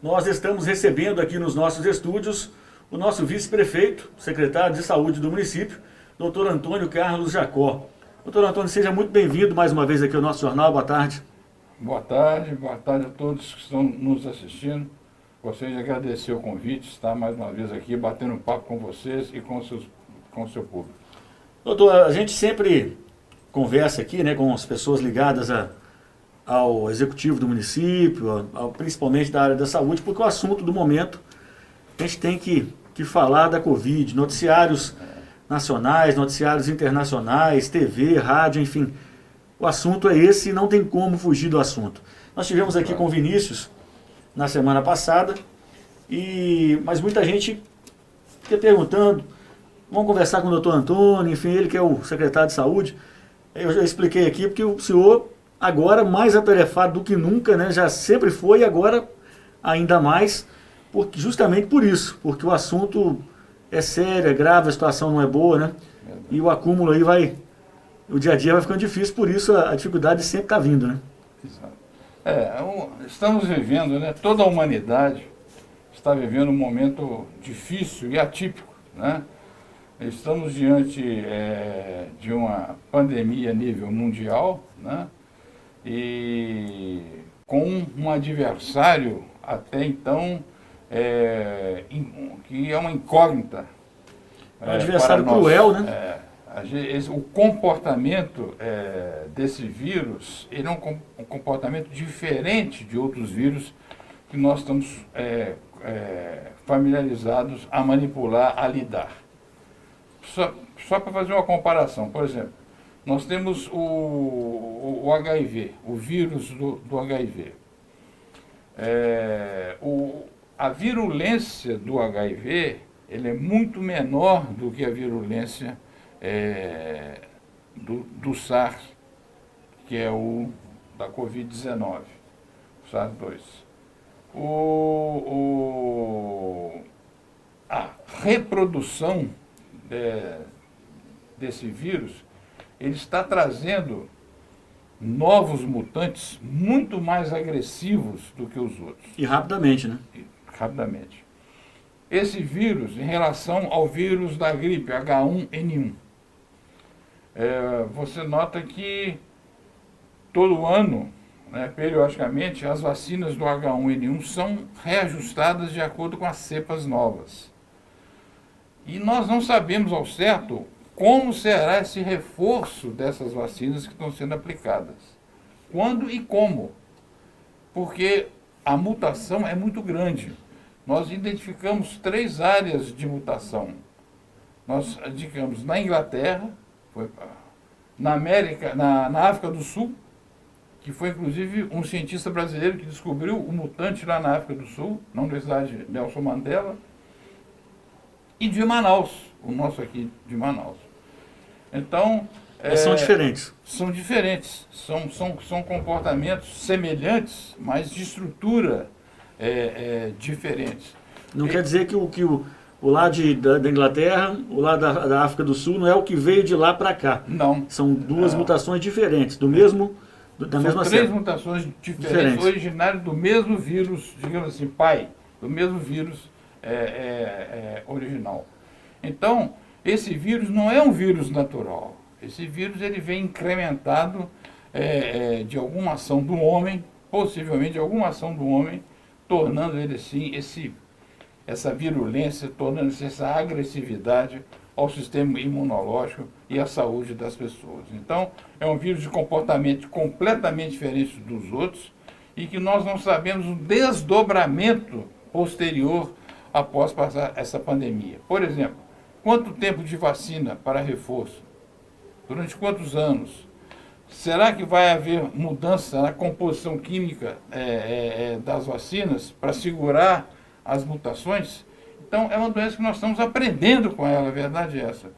Nós estamos recebendo aqui nos nossos estúdios o nosso vice-prefeito, secretário de saúde do município, doutor Antônio Carlos Jacó. Doutor Antônio, seja muito bem-vindo mais uma vez aqui ao nosso jornal. Boa tarde. Boa tarde a todos que estão nos assistindo. Gostaria de agradecer o convite, estar mais uma vez aqui batendo um papo com vocês e com o seu público. Doutor, a gente sempre conversa aqui, né, com as pessoas ligadas ao executivo do município, principalmente da área da saúde, porque o assunto do momento, a gente tem que falar da Covid, noticiários nacionais, noticiários internacionais, TV, rádio, enfim. O assunto é esse e não tem como fugir do assunto. Nós tivemos aqui com o Vinícius na semana passada, mas muita gente fica perguntando, vamos conversar com o doutor Antônio, enfim, ele que é o secretário de saúde. Eu já expliquei aqui, porque o senhor agora mais atarefado do que nunca, né? Já sempre foi e agora ainda mais, justamente por isso, porque o assunto é sério, é grave, a situação não é boa, né? E o acúmulo aí o dia a dia vai ficando difícil, por isso a dificuldade sempre está vindo, né? Exato. Estamos vivendo, né? Toda a humanidade está vivendo um momento difícil e atípico, né? Estamos diante de uma pandemia a nível mundial, né? E com um adversário até então que é uma incógnita. Um adversário cruel, né? O comportamento desse vírus, ele é um comportamento diferente de outros vírus que nós estamos familiarizados a manipular, a lidar. Só para fazer uma comparação, por exemplo, nós temos o HIV, o vírus do HIV. A virulência do HIV ele é muito menor do que a virulência do SARS, que é o da Covid-19, o SARS-2. A reprodução desse vírus, ele está trazendo novos mutantes muito mais agressivos do que os outros. E rapidamente, né? Rapidamente. Esse vírus, em relação ao vírus da gripe H1N1, você nota que todo ano, né, periodicamente, as vacinas do H1N1 são reajustadas de acordo com as cepas novas. E nós não sabemos ao certo como será esse reforço dessas vacinas que estão sendo aplicadas. Quando e como? Porque a mutação é muito grande. Nós identificamos 3 áreas de mutação. Nós indicamos na Inglaterra, na América, na África do Sul, que foi inclusive um cientista brasileiro que descobriu o mutante lá na África do Sul, na Universidade Nelson Mandela, e de Manaus, o nosso aqui de Manaus. Então, são diferentes. São diferentes, são comportamentos semelhantes, mas de estrutura diferentes. Não quer dizer que o lá da Inglaterra, o lá da África do Sul, não é o que veio de lá para cá. Não. São duas mutações diferentes, da mesma São 3 cepa. mutações diferentes, originárias do mesmo vírus, digamos assim, pai, do mesmo vírus original. Então, esse vírus não é um vírus natural. Esse vírus ele vem incrementado de alguma ação do homem, possivelmente de alguma ação do homem, tornando ele assim, essa virulência, tornando-se essa agressividade ao sistema imunológico e à saúde das pessoas. Então, é um vírus de comportamento completamente diferente dos outros e que nós não sabemos o desdobramento posterior após passar essa pandemia. Por exemplo, quanto tempo de vacina para reforço? Durante quantos anos? Será que vai haver mudança na composição química das vacinas para segurar as mutações? Então, é uma doença que nós estamos aprendendo com ela, a verdade é essa.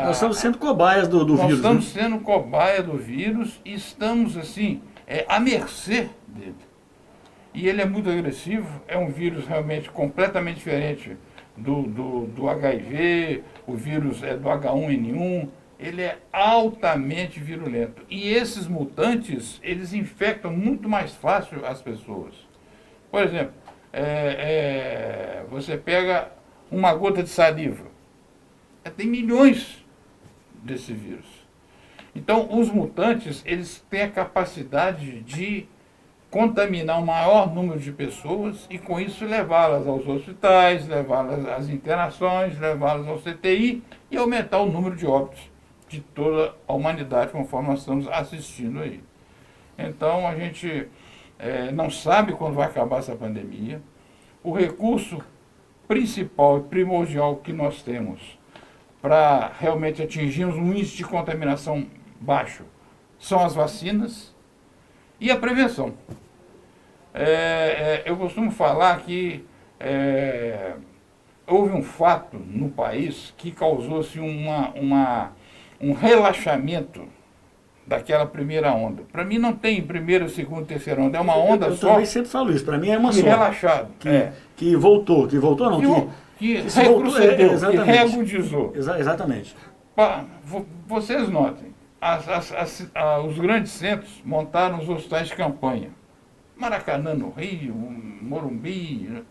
Nós estamos sendo cobaias do vírus. Nós estamos né? sendo cobaia do vírus e estamos, assim, à mercê dele. E ele é muito agressivo, é um vírus realmente completamente diferente do HIV, o vírus do H1N1, ele é altamente virulento. E esses mutantes, eles infectam muito mais fácil as pessoas. Por exemplo, você pega uma gota de saliva, tem milhões desse vírus. Então, os mutantes, eles têm a capacidade de contaminar o maior número de pessoas e, com isso, levá-las aos hospitais, levá-las às internações, levá-las ao CTI e aumentar o número de óbitos de toda a humanidade, conforme nós estamos assistindo aí. Então, a gente não sabe quando vai acabar essa pandemia. O recurso principal e primordial que nós temos para realmente atingirmos um índice de contaminação baixo são as vacinas e a prevenção. Eu costumo falar que houve um fato no país que causou-se um relaxamento daquela primeira onda. Para mim não tem primeira, segunda, terceira onda, é uma onda eu só. Eu também sempre falo isso, para mim é uma só. Relaxado. Que voltou não, que retrocedeu, que reagudizou. Exatamente. Vocês notem, os grandes centros montaram os hospitais de campanha. Maracanã no Rio, Morumbi, né?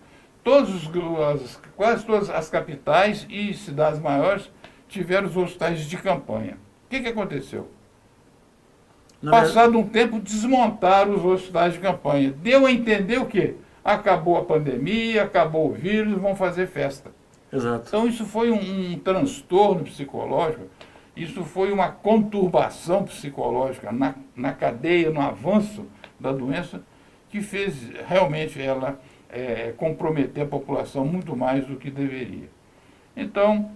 Quase todas as capitais e cidades maiores tiveram os hospitais de campanha. O que aconteceu? Passado um tempo, desmontaram os hospitais de campanha. Deu a entender o quê? Acabou a pandemia, acabou o vírus, vão fazer festa. Exato. Então isso foi um transtorno psicológico, isso foi uma conturbação psicológica na cadeia, no avanço da doença, que fez realmente ela comprometer a população muito mais do que deveria. Então,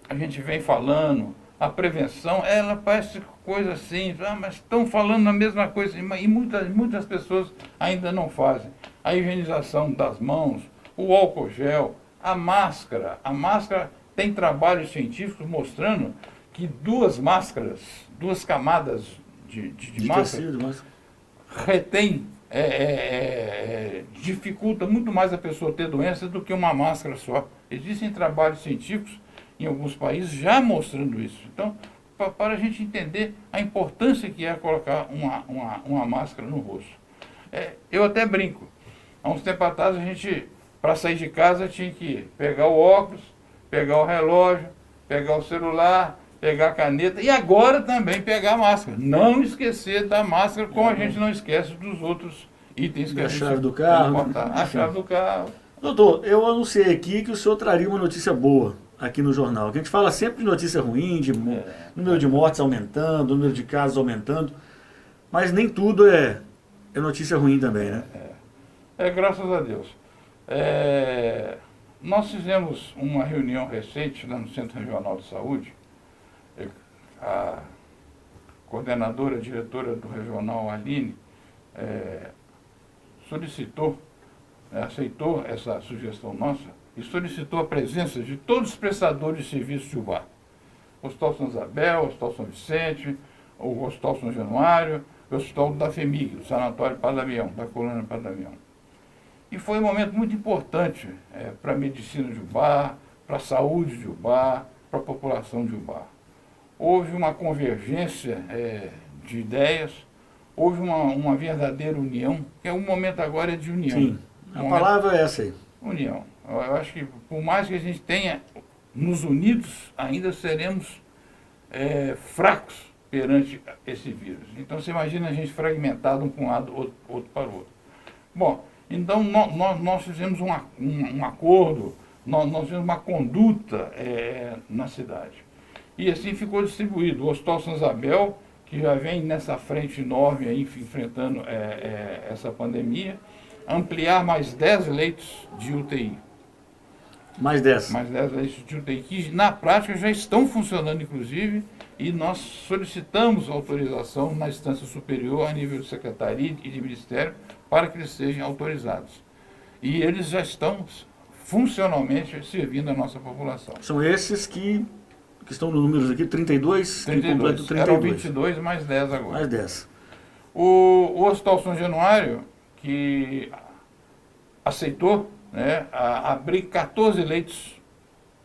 a gente vem falando, a prevenção, ela parece coisa simples, mas estão falando a mesma coisa, e muitas pessoas ainda não fazem. A higienização das mãos, o álcool gel, a máscara. A máscara tem trabalhos científicos mostrando que duas camadas de máscara retém, dificulta muito mais a pessoa ter doença do que uma máscara só. Existem trabalhos científicos em alguns países já mostrando isso. Então, para a gente entender a importância que é colocar uma máscara no rosto. Eu até brinco. Há uns tempos atrás, a gente, para sair de casa, tinha que pegar o óculos, pegar o relógio, pegar o celular, pegar a caneta e agora também pegar a máscara. Não esquecer da máscara, como a gente não esquece dos outros itens que a gente... A chave do carro. A chave do carro. Doutor, eu anunciei aqui que o senhor traria uma notícia boa aqui no jornal. Que a gente fala sempre de notícia ruim, de número de mortes aumentando, número de casos aumentando, mas nem tudo é notícia ruim também, né? Graças a Deus. Nós fizemos uma reunião recente lá no Centro Regional de Saúde. A coordenadora, diretora do regional, Aline, aceitou essa sugestão nossa e solicitou a presença de todos os prestadores de serviços de UBA. O Hospital São Isabel, o Hospital São Vicente, o Hospital São Januário, o Hospital da FEMIG, o Sanatório Padre Damião, da Colônia Padre Damião. E foi um momento muito importante para a medicina de Ubá, para a saúde de Ubá, para a população de Ubá. Houve uma convergência de ideias, houve uma verdadeira união, que é um momento agora de união. Sim, a palavra é essa aí. União. Eu acho que por mais que a gente tenha nos unidos, ainda seremos fracos perante esse vírus. Então você imagina a gente fragmentado um para um lado, outro para o outro. Bom, então nós fizemos um acordo, nós fizemos uma conduta na cidade. E assim ficou distribuído. O Hospital São Isabel, que já vem nessa frente enorme aí, enfrentando essa pandemia, ampliar mais 10 leitos de UTI. Mais 10. Mais 10 leitos de UTI, que na prática já estão funcionando, inclusive, e nós solicitamos autorização na instância superior, a nível de secretaria e de ministério, para que eles sejam autorizados. E eles já estão funcionalmente servindo a nossa população. São esses que estão no números aqui, 32, 32. Eram 22 mais 10 agora. Mais 10. O Hospital São Januário, que aceitou abrir 14 leitos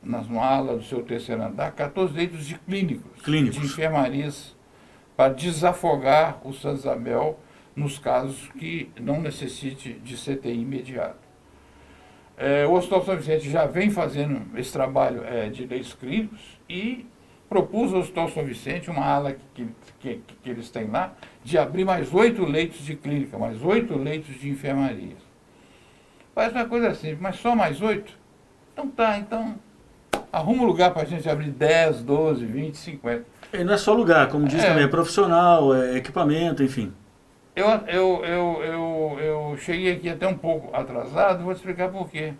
nas malas do seu terceiro andar, 14 leitos de clínicos. De enfermarias, para desafogar o Santa Isabel nos casos que não necessite de CTI imediato. O Hospital São Vicente já vem fazendo esse trabalho de leitos clínicos e propus ao Hospital São Vicente, uma ala que eles têm lá, de abrir mais 8 leitos de clínica, mais 8 leitos de enfermaria. Parece uma coisa simples, mas só mais 8? Então tá, então arruma um lugar para a gente abrir 10, 12, 20, 50. E não é só lugar, como diz também, é profissional, é equipamento, enfim. Eu cheguei aqui até um pouco atrasado, vou te explicar por quê.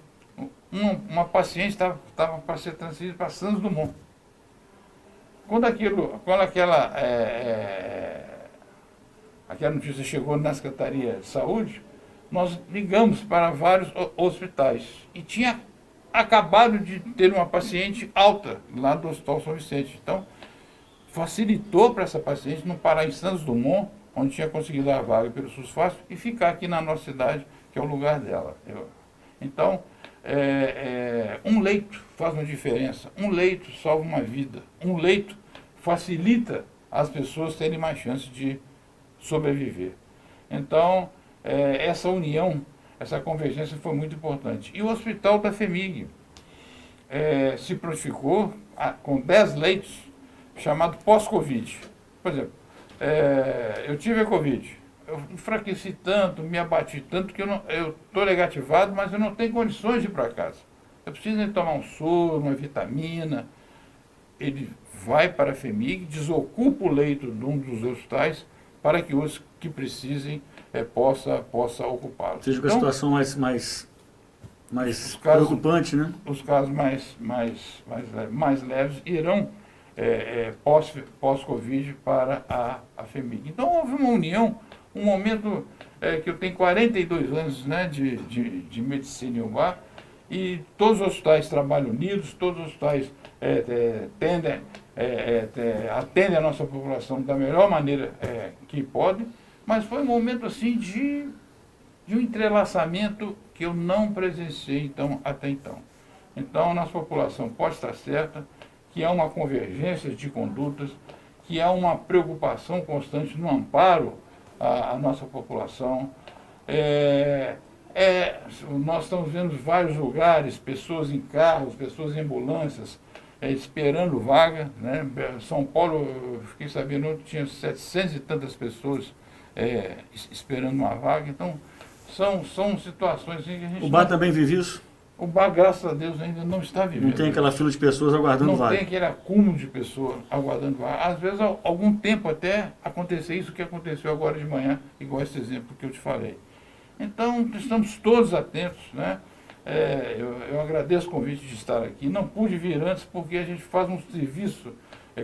Uma paciente estava para ser transferida para Santos Dumont. Quando aquela notícia chegou na Secretaria de Saúde, nós ligamos para vários hospitais e tinha acabado de ter uma paciente alta lá do Hospital São Vicente. Então, facilitou para essa paciente não parar em Santos Dumont, onde tinha conseguido a vaga pelo SUS Fácil, e ficar aqui na nossa cidade, que é o lugar dela. Então, um leito faz uma diferença, um leito salva uma vida, um leito facilita as pessoas terem mais chance de sobreviver. Então, essa união, essa convergência foi muito importante. E o hospital da FHEMIG se prontificou com 10 leitos, chamado pós-Covid. Por exemplo, eu tive a Covid, eu enfraqueci tanto, me abati tanto, que eu estou negativado, mas eu não tenho condições de ir para casa. Eu preciso de tomar um soro, uma vitamina. Ele vai para a FHEMIG, desocupa o leito de um dos hospitais para que os que precisem possa ocupá-lo. Seja com a situação mais preocupante, né? Os casos mais leves irão pós-Covid para a FHEMIG. Então houve uma união, um momento que eu tenho 42 anos, né, de medicina em UBA, e todos os hospitais trabalham unidos, todos os hospitais atendem a nossa população da melhor maneira que podem, mas foi um momento assim de um entrelaçamento que eu não presenciei até então. Então a nossa população pode estar certa que há uma convergência de condutas, que há uma preocupação constante no amparo à nossa população. Nós estamos vendo vários lugares, pessoas em carros, pessoas em ambulâncias, esperando vaga, né? São Paulo, eu fiquei sabendo que tinha 700 e tantas pessoas esperando uma vaga. Então, são situações assim que a gente... O bar também vive isso? O bar, graças a Deus, ainda não está vivendo. Não tem aquela fila de pessoas aguardando vaga? Não tem aquele acúmulo de pessoas aguardando vaga. Às vezes, há algum tempo até acontecer isso que aconteceu agora de manhã, igual esse exemplo que eu te falei. Então, estamos todos atentos, né? Eu agradeço o convite de estar aqui. Não pude vir antes porque a gente faz um serviço,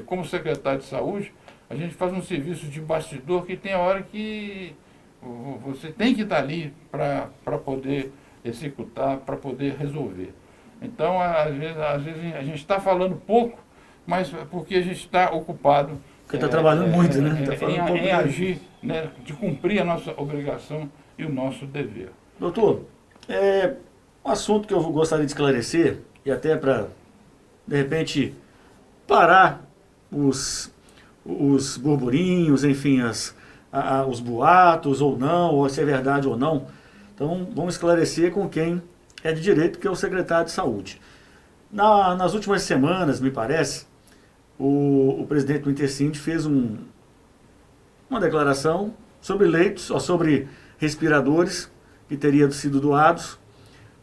como secretário de saúde, a gente faz um serviço de bastidor que tem a hora que você tem que estar ali para poder executar, para poder resolver. Então, às vezes a gente está falando pouco, mas porque a gente está ocupado. Porque está trabalhando muito, né? Em agir, né, de cumprir a nossa obrigação e o nosso dever. Doutor, um assunto que eu gostaria de esclarecer, e até para, de repente, parar os burburinhos, enfim, os boatos ou não, ou se é verdade ou não. Então, vamos esclarecer com quem é de direito, que é o secretário de Saúde. Nas últimas semanas, me parece, o presidente do Intercind fez uma declaração sobre leitos, ou sobre respiradores que teriam sido doados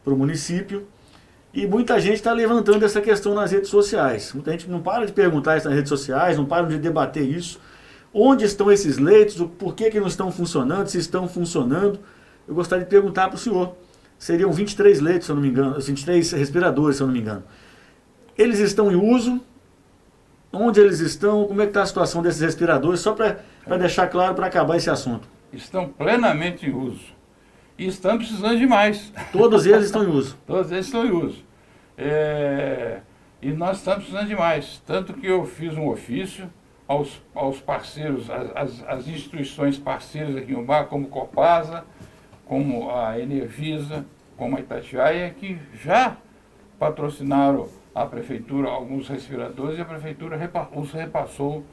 para o município, e muita gente está levantando essa questão nas redes sociais. Muita gente não para de perguntar isso nas redes sociais, não para de debater isso. Onde estão esses leitos? Por que não estão funcionando? Se estão funcionando? Eu gostaria de perguntar para o senhor. Seriam 23 leitos, se eu não me engano, 23 respiradores, se eu não me engano. Eles estão em uso? Onde eles estão? Como é que está a situação desses respiradores? Só para deixar claro, para acabar esse assunto. Estão plenamente em uso. E estão precisando de mais. Todos eles estão em uso? Todos eles estão em uso. E nós estamos precisando de mais. Tanto que eu fiz um ofício aos parceiros, às instituições parceiras aqui no Bar, como Copasa, como a Energisa, como a Itatiaia, que já patrocinaram a Prefeitura alguns respiradores e a Prefeitura os repassou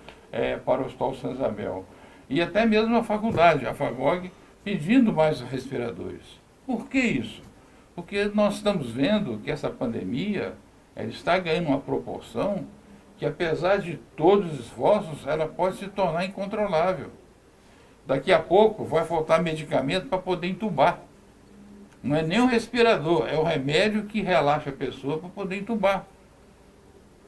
para o Hospital Santa Isabel. e até mesmo a faculdade, a FAGOG, pedindo mais respiradores. Por que isso? Porque nós estamos vendo que essa pandemia ela está ganhando uma proporção que, apesar de todos os esforços, ela pode se tornar incontrolável. Daqui a pouco vai faltar medicamento para poder entubar. Não é nem o respirador, é o remédio que relaxa a pessoa para poder entubar.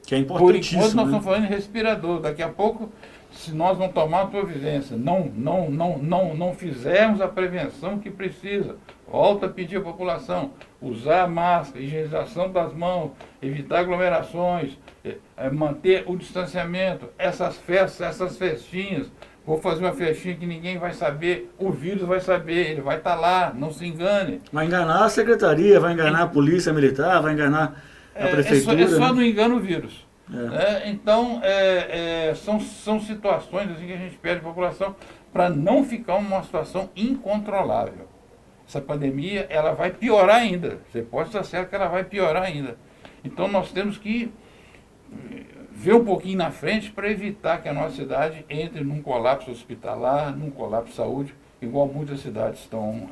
Que é Por enquanto importantíssimo. nós Né? estamos falando em respirador. Daqui a pouco, se nós não tomarmos providência, não fizermos a prevenção que precisa, volta a pedir à população, usar máscara, higienização das mãos, evitar aglomerações, manter o distanciamento, essas festas, essas festinhas. Vou fazer uma festinha que ninguém vai saber, o vírus vai saber, ele vai estar lá, não se engane. Vai enganar a secretaria, vai enganar a polícia militar, vai enganar a prefeitura. É só né? não engana o vírus. Então, são situações assim, que a gente pede à população para não ficar uma situação incontrolável. Essa pandemia ela vai piorar ainda. Você pode estar certo que ela vai piorar ainda. Então, nós temos que ver um pouquinho na frente para evitar que a nossa cidade entre num colapso hospitalar, num colapso de saúde, igual muitas cidades estão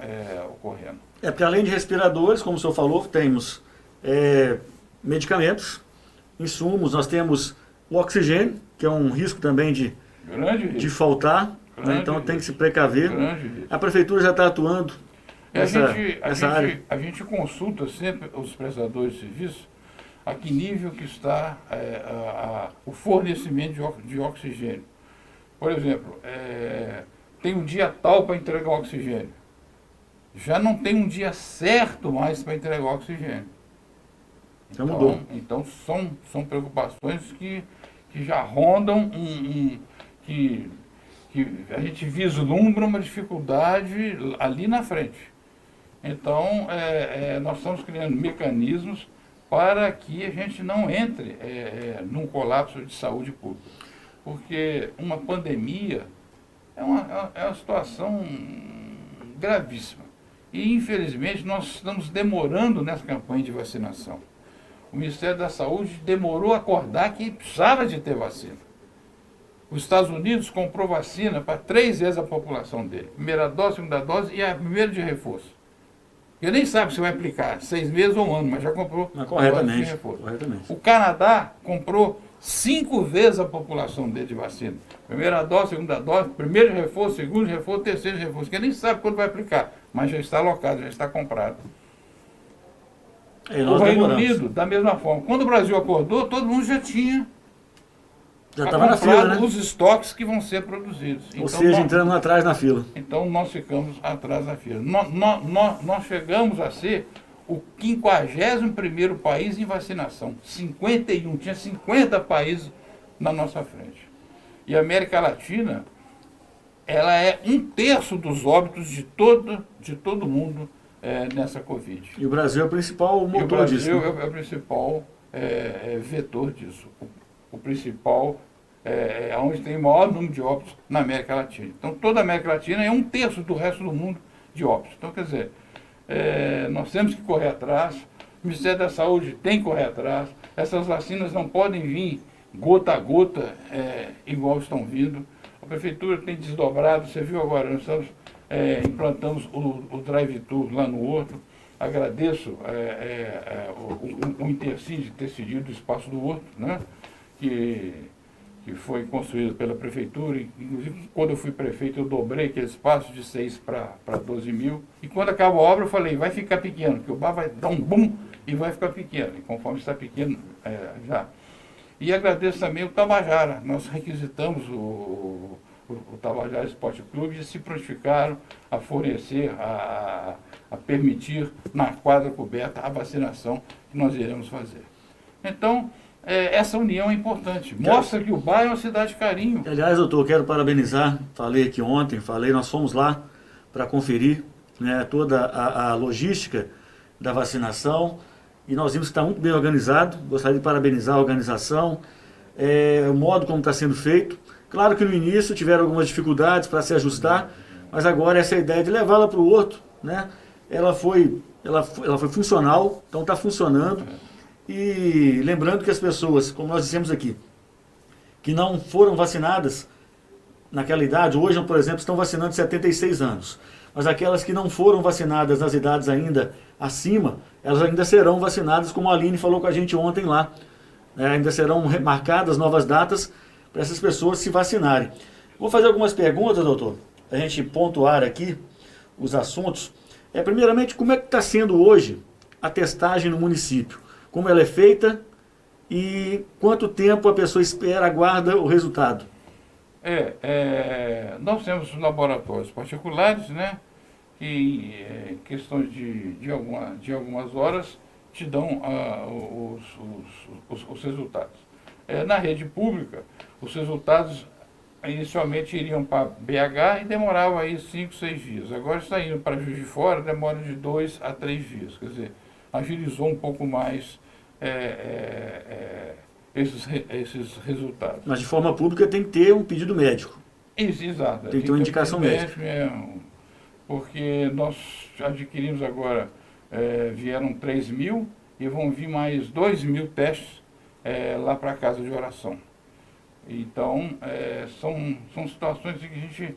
ocorrendo. Porque além de respiradores, como o senhor falou, temos medicamentos, insumos, nós temos o oxigênio, que é um risco também de faltar, né? Então tem que se precaver. A prefeitura já está atuando nessa área. A gente consulta sempre os prestadores de serviço a que nível que está o fornecimento de oxigênio. Por exemplo, tem um dia tal para entregar oxigênio. Já não tem um dia certo mais para entregar oxigênio. Já mudou. Então são preocupações que já rondam, que a gente vislumbra uma dificuldade ali na frente. Então, nós estamos criando mecanismos para que a gente não entre num colapso de saúde pública. Porque uma pandemia é uma situação gravíssima. E, infelizmente, nós estamos demorando nessa campanha de vacinação. O Ministério da Saúde demorou a acordar que precisava de ter vacina. Os Estados Unidos comprou vacina para 3 vezes a população dele. Primeira dose, segunda dose e a primeira de reforço. Ele nem sabe se vai aplicar 6 meses ou 1 ano, mas já comprou corretamente, de reforço. corretamente. O Canadá comprou 5 vezes a população dele de vacina. Primeira dose, segunda dose, primeiro de reforço, segundo de reforço, terceiro de reforço. Que ele nem sabe quando vai aplicar, mas já está alocado, já está comprado. O Reino Unido, da mesma forma. Quando o Brasil acordou, todo mundo já tinha estava na fila, né? os estoques que vão ser produzidos. Ou seja, entrando atrás na fila. Então nós ficamos atrás na fila. Nós chegamos a ser o 51º país em vacinação. 51, tinha 50 países na nossa frente. E a América Latina, ela é 1/3 dos óbitos de todo mundo nessa Covid. E o Brasil é o principal motor disso. O Brasil é o principal vetor disso. O principal, onde tem o maior número de óbitos na América Latina. Então, toda a América Latina é 1/3 do resto do mundo de óbitos. Então, quer dizer, nós temos que correr atrás, o Ministério da Saúde tem que correr atrás, essas vacinas não podem vir gota a gota, igual estão vindo. A Prefeitura tem desdobrado, você viu agora, nós implantamos o drive-thru lá no Horto. Agradeço o Intercine de ter cedido o espaço do Horto, né? Que foi construído pela Prefeitura. Inclusive, quando eu fui prefeito, eu dobrei aquele espaço de 6 para 12 mil. E quando acaba a obra, eu falei, vai ficar pequeno, porque o bar vai dar um boom e vai ficar pequeno. E conforme está pequeno, já. E agradeço também o Tabajara. Nós requisitamos o Tabajara Esporte Clube e se prontificaram a fornecer, a permitir na quadra coberta a vacinação que nós iremos fazer. Então, essa união é importante. Mostra que o bairro é uma cidade de carinho. Aliás, doutor, quero parabenizar, falei aqui ontem, nós fomos lá para conferir, né, toda a logística da vacinação e nós vimos que está muito bem organizado. Gostaria de parabenizar a organização, o modo como está sendo feito. Claro que no início tiveram algumas dificuldades para se ajustar, mas agora essa ideia de levá-la para o Horto, né, ela foi funcional, então está funcionando. E lembrando que as pessoas, como nós dissemos aqui, que não foram vacinadas, naquela idade, hoje, por exemplo, estão vacinando 76 anos. Mas aquelas que não foram vacinadas nas idades ainda acima, elas ainda serão vacinadas, como a Aline falou com a gente ontem lá. Ainda serão marcadas novas datas para essas pessoas se vacinarem. Vou fazer algumas perguntas, doutor, para a gente pontuar aqui os assuntos. Primeiramente, como é que está sendo hoje a testagem no município? Como ela é feita e quanto tempo a pessoa espera, aguarda o resultado? Nós temos laboratórios particulares, né, que em questões de algumas horas te dão os resultados. Na rede pública, os resultados inicialmente iriam para BH e demorava aí 5, 6 dias. Agora está indo para Juiz de Fora, demora de 2 a 3 dias. Quer dizer, agilizou um pouco mais esses resultados. Mas de forma pública tem que ter um pedido médico. Isso, exato. Tem que ter uma indicação médica. Porque nós adquirimos agora, vieram 3 mil e vão vir mais 2 mil testes lá para a casa de oração. Então, são situações que a gente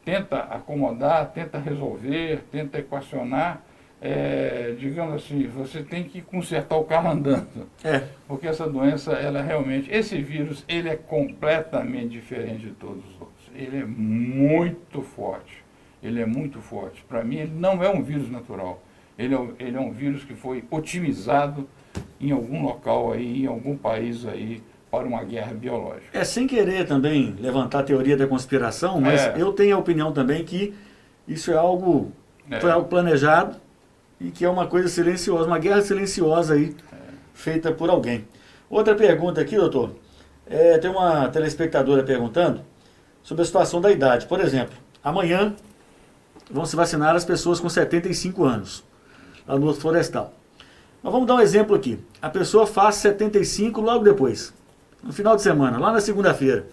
tenta acomodar, tenta resolver, tenta equacionar. Digamos assim, você tem que consertar o carro andando. Porque essa doença, ela realmente, esse vírus, ele é completamente diferente de todos os outros. Ele é muito forte. Ele é muito forte. Para mim, ele não é um vírus natural. Ele é um vírus que foi otimizado em algum local aí, em algum país aí, para uma guerra biológica. Sem querer também levantar a teoria da conspiração, mas eu tenho a opinião também que isso foi algo planejado e que é uma coisa silenciosa, uma guerra silenciosa aí, feita por alguém. Outra pergunta aqui, doutor. Tem uma telespectadora perguntando sobre a situação da idade. Por exemplo, amanhã vão se vacinar as pessoas com 75 anos, lá no Florestal. Mas vamos dar um exemplo aqui. A pessoa faz 75 logo depois, no final de semana, lá na segunda-feira.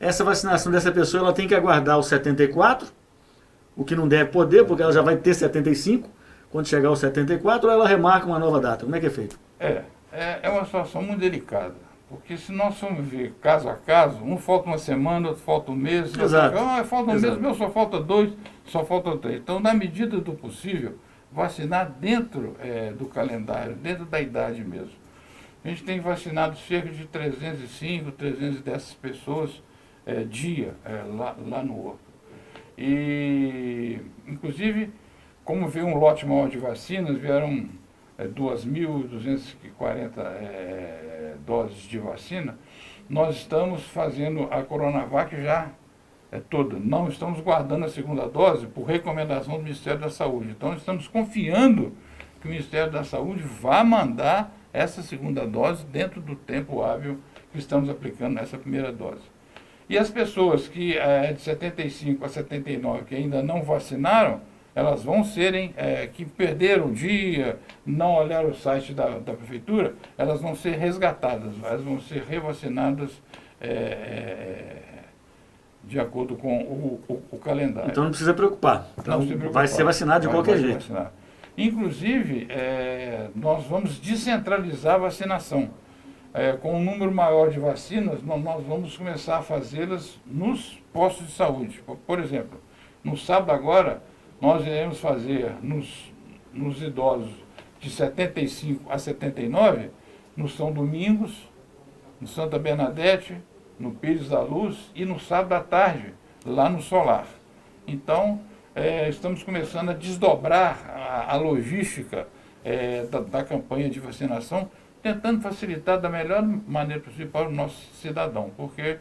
Essa vacinação dessa pessoa, ela tem que aguardar os 74, o que não deve poder, porque ela já vai ter 75, quando chegar aos 74, ou ela remarca uma nova data. Como é que é feito? É uma situação muito delicada, porque se nós formos ver caso a caso, um falta uma semana, outro falta um mês, Exato. Falta um mês, meu só falta 2, só falta 3. Então, na medida do possível, vacinar dentro do calendário, dentro da idade mesmo. A gente tem vacinado cerca de 305, 310 pessoas dia lá no Horto. E, inclusive, como veio um lote maior de vacinas, vieram 2.240 doses de vacina, nós estamos fazendo a Coronavac já toda. Não estamos guardando a segunda dose por recomendação do Ministério da Saúde. Então, estamos confiando que o Ministério da Saúde vá mandar essa segunda dose dentro do tempo hábil que estamos aplicando nessa primeira dose. E as pessoas que de 75 a 79 que ainda não vacinaram, elas vão serem, que perderam o dia, não olharam o site da prefeitura, elas vão ser resgatadas, elas vão ser revacinadas de acordo com o calendário. Então não precisa preocupar. Então vai ser vacinado de qualquer jeito. Vacinar. Inclusive, nós vamos descentralizar a vacinação. Com um número maior de vacinas, nós vamos começar a fazê-las nos postos de saúde. Por exemplo, no sábado agora, nós iremos fazer nos idosos de 75 a 79, no São Domingos, no Santa Bernadette, no Pires da Luz e no sábado à tarde, lá no Solar. Então, estamos começando a desdobrar a logística da campanha de vacinação, tentando facilitar da melhor maneira possível para o nosso cidadão, porque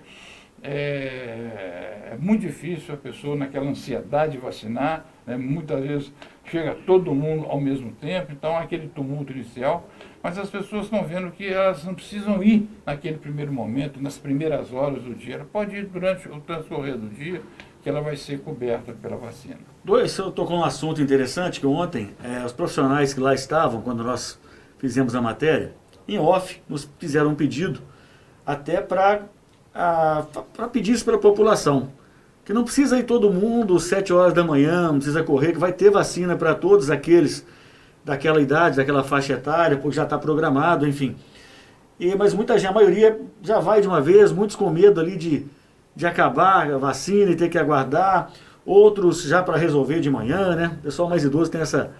é muito difícil a pessoa naquela ansiedade de vacinar, muitas vezes chega todo mundo ao mesmo tempo, então aquele tumulto inicial, mas as pessoas estão vendo que elas não precisam ir naquele primeiro momento, nas primeiras horas do dia, ela pode ir durante o transcorrer do dia, que ela vai ser coberta pela vacina. Eu tocou um assunto interessante que ontem, os profissionais que lá estavam, quando nós fizemos a matéria, em off, nos fizeram um pedido até para pedir isso para a população. Que não precisa ir todo mundo 7 horas da manhã, não precisa correr, que vai ter vacina para todos aqueles daquela idade, daquela faixa etária, porque já está programado, enfim. Mas muita gente, a maioria já vai de uma vez, muitos com medo ali de de acabar a vacina e ter que aguardar, outros já para resolver de manhã, né? O pessoal mais idoso tem essa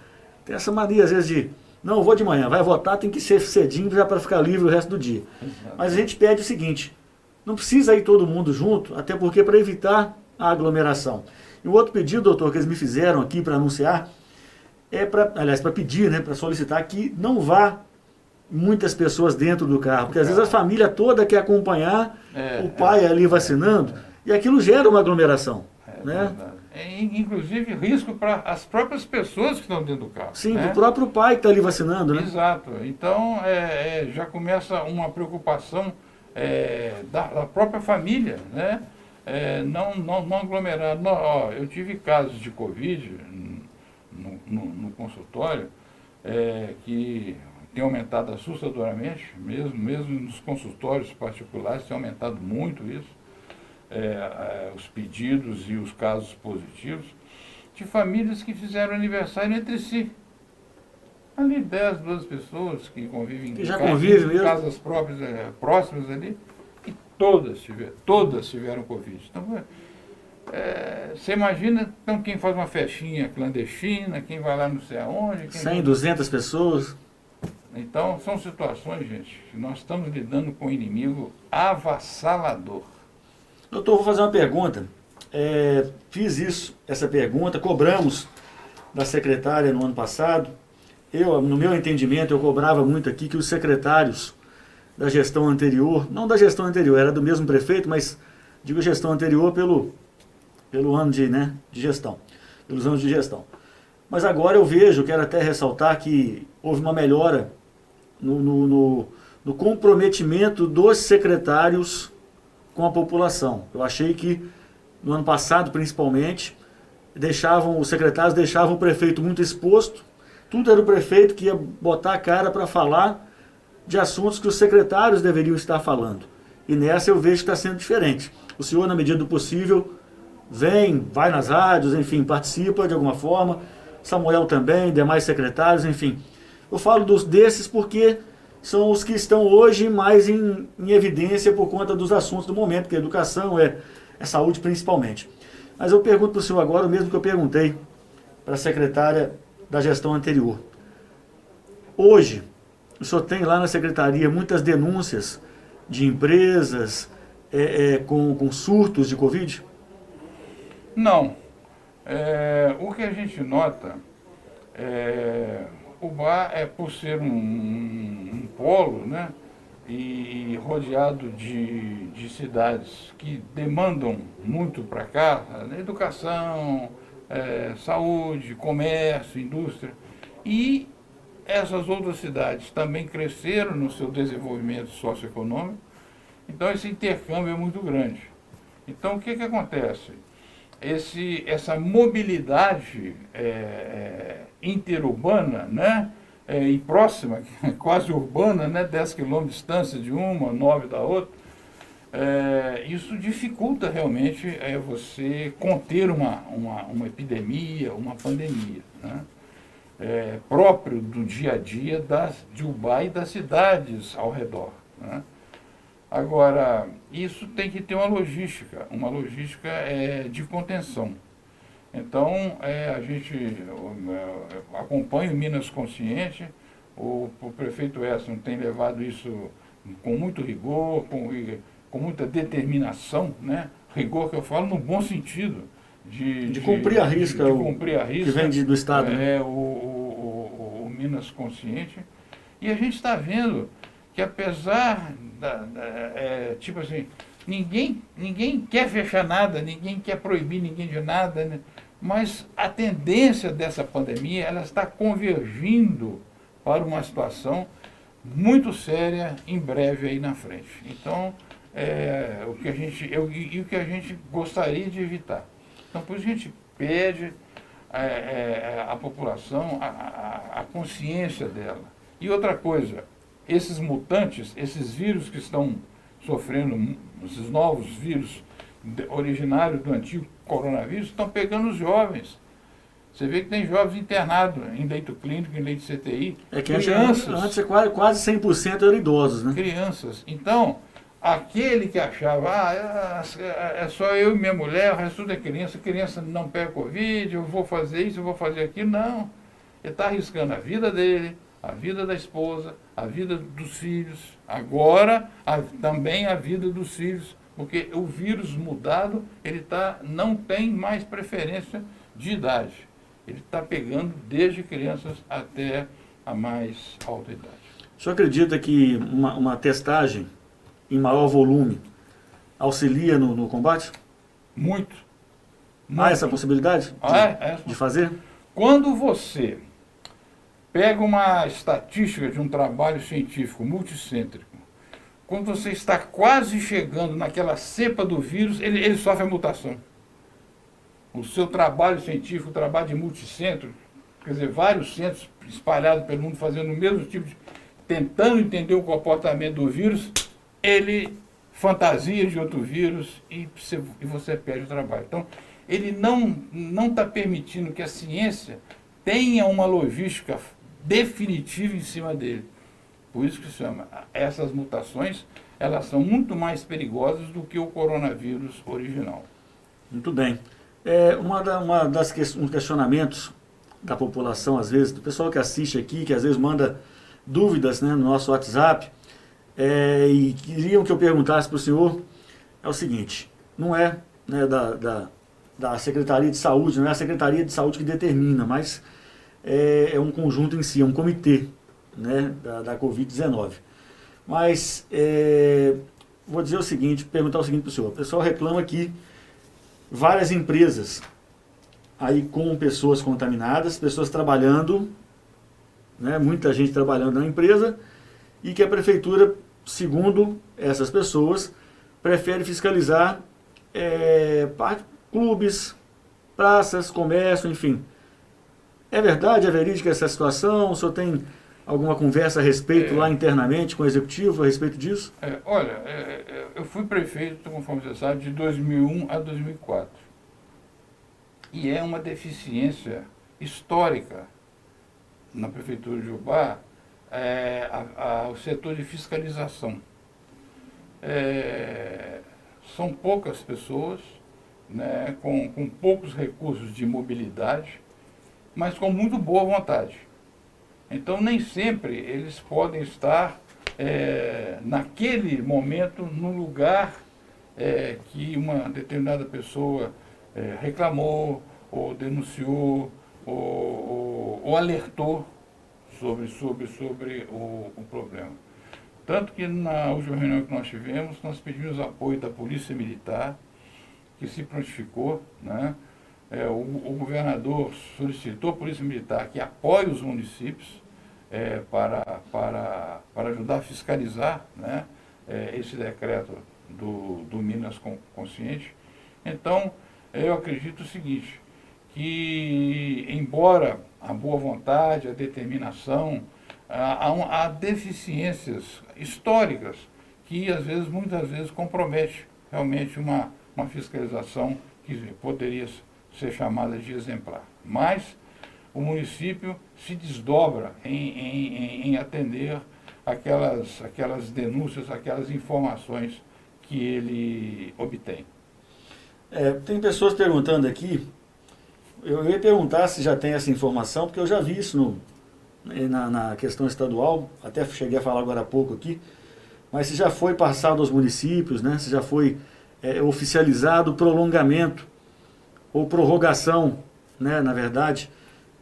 mania, às vezes, de não, eu vou de manhã, vai votar, tem que ser cedinho já para ficar livre o resto do dia. Mas a gente pede o seguinte, não precisa ir todo mundo junto, até porque para evitar a aglomeração. E o outro pedido, doutor, que eles me fizeram aqui para anunciar, para pedir, né, para solicitar que não vá muitas pessoas dentro do carro, porque às vezes a família toda quer acompanhar o pai ali vacinando, e aquilo gera uma aglomeração. Né? Inclusive risco para as próprias pessoas que estão dentro do carro. Sim, né? O próprio pai que está ali vacinando, né? Exato. Então, já começa uma preocupação da própria família, né? Não aglomerar. Eu tive casos de Covid no consultório que tem aumentado assustadoramente, mesmo nos consultórios particulares tem aumentado muito isso, os pedidos e os casos positivos, de famílias que fizeram aniversário entre si. Ali 10, 12 pessoas que convivem em casas próprias, próximas ali, e todas tiveram Covid. Então, você imagina então, quem faz uma festinha clandestina, quem vai lá não sei aonde. 100, 200 pessoas. Então, são situações, gente, que nós estamos lidando com um inimigo avassalador. Doutor, vou fazer uma pergunta. Fiz essa pergunta, cobramos da secretária no ano passado. No meu entendimento, eu cobrava muito aqui que os secretários da gestão anterior, não da gestão anterior, era do mesmo prefeito, mas digo gestão anterior pelo ano de gestão, pelos anos de gestão. Mas agora eu vejo, quero até ressaltar que houve uma melhora no comprometimento dos secretários com a população. Eu achei que no ano passado, principalmente, os secretários deixavam o prefeito muito exposto. Tudo era o prefeito que ia botar a cara para falar de assuntos que os secretários deveriam estar falando. E nessa eu vejo que está sendo diferente. O senhor, na medida do possível, vai nas rádios, enfim, participa de alguma forma. Samuel também, demais secretários, enfim. Eu falo desses porque são os que estão hoje mais em evidência por conta dos assuntos do momento, que é educação, é saúde principalmente. Mas eu pergunto para o senhor agora o mesmo que eu perguntei para a secretária da gestão anterior. Hoje, o senhor tem lá na secretaria muitas denúncias de empresas com surtos de Covid? Não. O que a gente nota, o bar por ser um polo, né, e rodeado de cidades que demandam muito para cá, educação, saúde, comércio, indústria, e essas outras cidades também cresceram no seu desenvolvimento socioeconômico, então esse intercâmbio é muito grande. Então o que acontece? Essa mobilidade interurbana, né, e próxima, quase urbana, né, 10 quilômetros de distância de uma, 9 da outra, isso dificulta realmente você conter uma epidemia, uma pandemia, né, próprio do dia a dia de Ubá e das cidades ao redor, né. Agora, isso tem que ter uma logística de contenção. Então, a gente acompanha o Minas Consciente, o prefeito Edson tem levado isso com muito rigor, com muita determinação, né? Rigor que eu falo no bom sentido. De cumprir a risca, que vem do Estado. O Minas Consciente. E a gente está vendo que apesar tipo assim, ninguém quer fechar nada, ninguém quer proibir ninguém de nada, né? Mas a tendência dessa pandemia, ela está convergindo para uma situação muito séria em breve aí na frente. Então, o que a gente gostaria de evitar. Então, por isso a gente pede à população a consciência dela. E outra coisa, esses mutantes, esses vírus que estão sofrendo, esses novos vírus originários do antigo coronavírus, estão pegando os jovens. Você vê que tem jovens internados em leito clínico, em leito CTI. Que crianças. Antes quase 100% eram idosos, né? Crianças. Então, aquele que achava, é só eu e minha mulher, o resto tudo é criança não pega Covid, eu vou fazer isso, eu vou fazer aquilo. Não. Ele está arriscando a vida dele, a vida da esposa, a vida dos filhos, agora também a vida dos filhos, porque o vírus mudado, não tem mais preferência de idade. Ele está pegando desde crianças até a mais alta idade. O senhor acredita que uma testagem em maior volume auxilia no combate? Muito. Há essa possibilidade de fazer? Quando você pega uma estatística de um trabalho científico multicêntrico, quando você está quase chegando naquela cepa do vírus, ele sofre a mutação. O seu trabalho científico, o trabalho de multicentro, quer dizer, vários centros espalhados pelo mundo fazendo o mesmo tipo de... tentando entender o comportamento do vírus, ele fantasia de outro vírus e você perde o trabalho. Então, ele não está permitindo que a ciência tenha uma logística definitiva em cima dele. Por isso que se chama, essas mutações, elas são muito mais perigosas do que o coronavírus original. Muito bem. Um questionamentos da população, às vezes, do pessoal que assiste aqui, que às vezes manda dúvidas, né, no nosso WhatsApp, e queriam que eu perguntasse para o senhor, é o seguinte, não é, né, da Secretaria de Saúde, não é a Secretaria de Saúde que determina, mas é um conjunto em si, é um comitê, né, da Covid-19. Mas vou dizer o seguinte, perguntar o seguinte para o senhor, o pessoal reclama que várias empresas aí com pessoas contaminadas, pessoas trabalhando, né, muita gente trabalhando na empresa, e que a prefeitura, segundo essas pessoas, prefere fiscalizar clubes, praças, comércio, enfim. É verdade, é verídica essa situação? O senhor tem alguma conversa a respeito lá internamente com o executivo a respeito disso? Olha, eu fui prefeito, conforme você sabe, de 2001 a 2004. E é uma deficiência histórica na prefeitura de Ubá, o setor de fiscalização. São poucas pessoas, né, com poucos recursos de mobilidade, mas com muito boa vontade. Então, nem sempre eles podem estar, naquele momento, no lugar que uma determinada pessoa reclamou, ou denunciou, ou alertou sobre o problema. Tanto que na última reunião que nós tivemos, nós pedimos apoio da Polícia Militar, que se prontificou, né? O governador solicitou a Polícia Militar que apoie os municípios para ajudar a fiscalizar, né, esse decreto do Minas Consciente. Então, eu acredito o seguinte, que embora a boa vontade, a determinação, há deficiências históricas que muitas vezes compromete realmente uma fiscalização que poderia ser chamada de exemplar. Mas o município se desdobra em atender aquelas denúncias, aquelas informações que ele obtém. Tem pessoas perguntando aqui, eu ia perguntar se já tem essa informação, porque eu já vi isso na questão estadual, até cheguei a falar agora há pouco aqui, mas se já foi passado aos municípios, né, se já foi oficializado o prolongamento ou prorrogação, né, na verdade,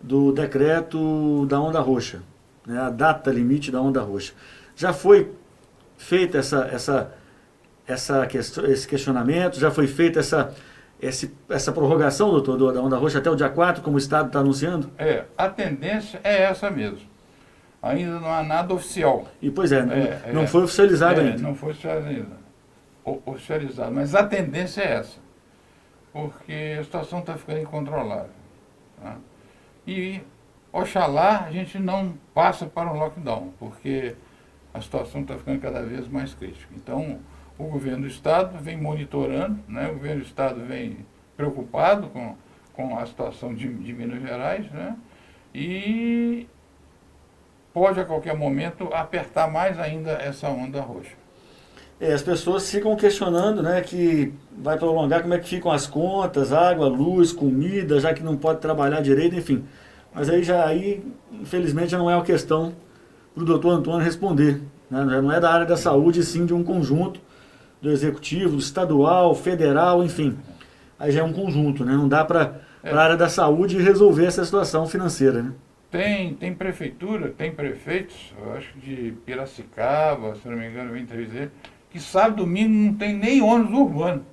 do decreto da onda roxa, né, a data limite da onda roxa. Já foi feita esse questionamento, já foi feita essa prorrogação, doutor, da onda roxa até o dia 4, como o Estado está anunciando? A tendência é essa mesmo. Ainda não há nada oficial. E, pois não foi oficializado ainda. Não foi oficializado, mas a tendência é essa. Porque a situação está ficando incontrolável. Tá? E, oxalá, a gente não passa para um lockdown, porque a situação está ficando cada vez mais crítica. Então, o governo do Estado vem monitorando, né? O governo do Estado vem preocupado com a situação de Minas Gerais, né? E pode, a qualquer momento, apertar mais ainda essa onda roxa. As pessoas ficam questionando, né, que vai prolongar como é que ficam as contas, água, luz, comida, já que não pode trabalhar direito, enfim. Mas aí, infelizmente, já não é uma questão para o doutor Antônio responder, né? Já não é da área da saúde, sim de um conjunto do executivo, do estadual, federal, enfim. Aí já é um conjunto, né? Não dá para a área da saúde resolver essa situação financeira, né? Tem prefeitura, tem prefeitos, eu acho que de Piracicaba, se não me engano, eu entrevistei, que sábado e domingo não tem nem ônibus urbano.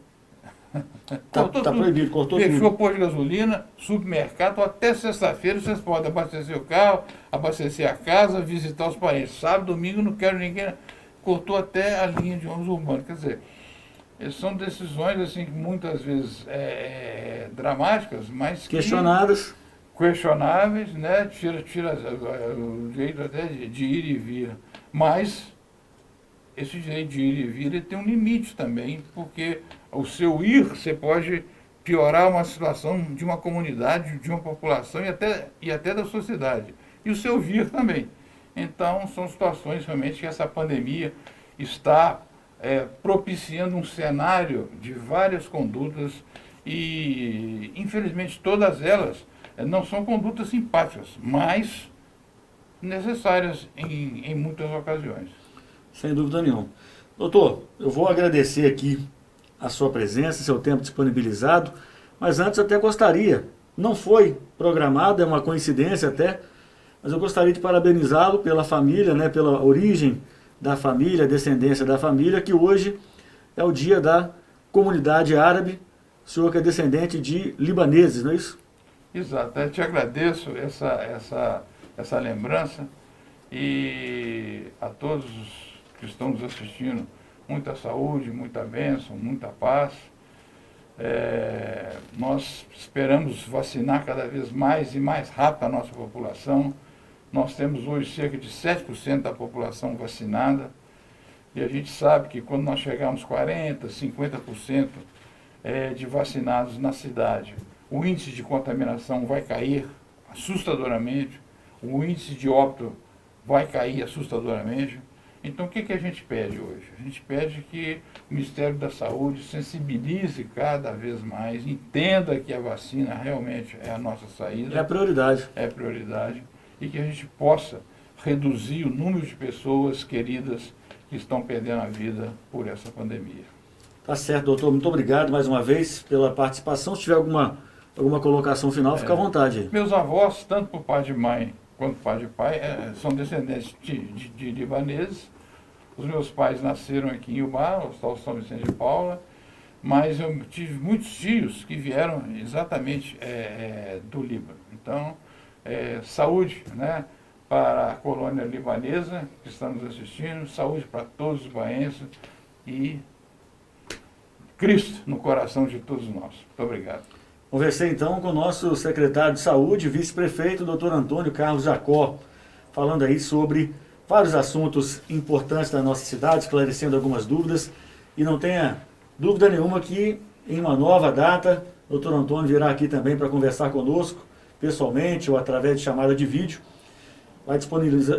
Tá proibido, cortou tudo. Fechou posto de gasolina, supermercado, até sexta-feira vocês podem abastecer o carro, abastecer a casa, visitar os parentes. Sábado, domingo não quero ninguém. Cortou até a linha de ônibus urbano. Quer dizer, são decisões assim, muitas vezes dramáticas, mas questionáveis, né? Tira o direito até de ir e vir. Mas esse direito de ir e vir ele tem um limite também, porque o seu ir, você pode piorar uma situação de uma comunidade, de uma população e até da sociedade. E o seu vir também. Então, são situações realmente que essa pandemia está propiciando um cenário de várias condutas e, infelizmente, todas elas não são condutas simpáticas, mas necessárias em muitas ocasiões. Sem dúvida nenhuma. Doutor, eu vou agradecer aqui a sua presença, seu tempo disponibilizado, mas antes eu até gostaria, não foi programado, é uma coincidência até, mas eu gostaria de parabenizá-lo pela família, né, pela origem da família, descendência da família, que hoje é o dia da comunidade árabe, o senhor que é descendente de libaneses, não é isso? Exato, eu te agradeço essa lembrança e a todos que estão nos assistindo, muita saúde, muita bênção, muita paz. Nós esperamos vacinar cada vez mais e mais rápido a nossa população. Nós temos hoje cerca de 7% da população vacinada e a gente sabe que quando nós chegarmos 40%, 50% de vacinados na cidade, o índice de contaminação vai cair assustadoramente, o índice de óbito vai cair assustadoramente. Então, o que a gente pede hoje? A gente pede que o Ministério da Saúde sensibilize cada vez mais, entenda que a vacina realmente é a nossa saída. É a prioridade. É a prioridade. E que a gente possa reduzir o número de pessoas queridas que estão perdendo a vida por essa pandemia. Tá certo, doutor. Muito obrigado mais uma vez pela participação. Se tiver alguma colocação final, fica à vontade aí. Meus avós, tanto por pai de mãe quanto por pai de pai, são descendentes de libaneses. Os meus pais nasceram aqui em Ubá, no Hospital São Vicente de Paula, mas eu tive muitos tios que vieram exatamente do Líbano. Então, saúde, né, para a colônia libanesa que está nos assistindo, saúde para todos os baenses e Cristo no coração de todos nós. Muito obrigado. Conversei então com o nosso secretário de Saúde, vice-prefeito, doutor Antônio Carlos Jacó, falando aí sobre vários assuntos importantes da nossa cidade, esclarecendo algumas dúvidas. E não tenha dúvida nenhuma que em uma nova data, o doutor Antônio virá aqui também para conversar conosco, pessoalmente ou através de chamada de vídeo. Vai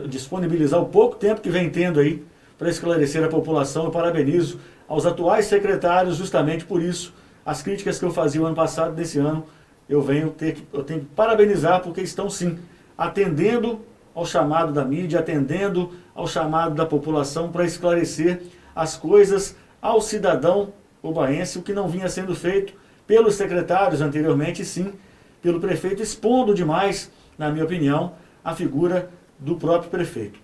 disponibilizar o pouco tempo que vem tendo aí para esclarecer a população. Eu parabenizo aos atuais secretários justamente por isso. As críticas que eu fazia o ano passado, desse ano, eu tenho que parabenizar, porque estão sim atendendo ao chamado da mídia, atendendo ao chamado da população para esclarecer as coisas ao cidadão ubaense, o que não vinha sendo feito pelos secretários anteriormente, e sim pelo prefeito, expondo demais, na minha opinião, a figura do próprio prefeito.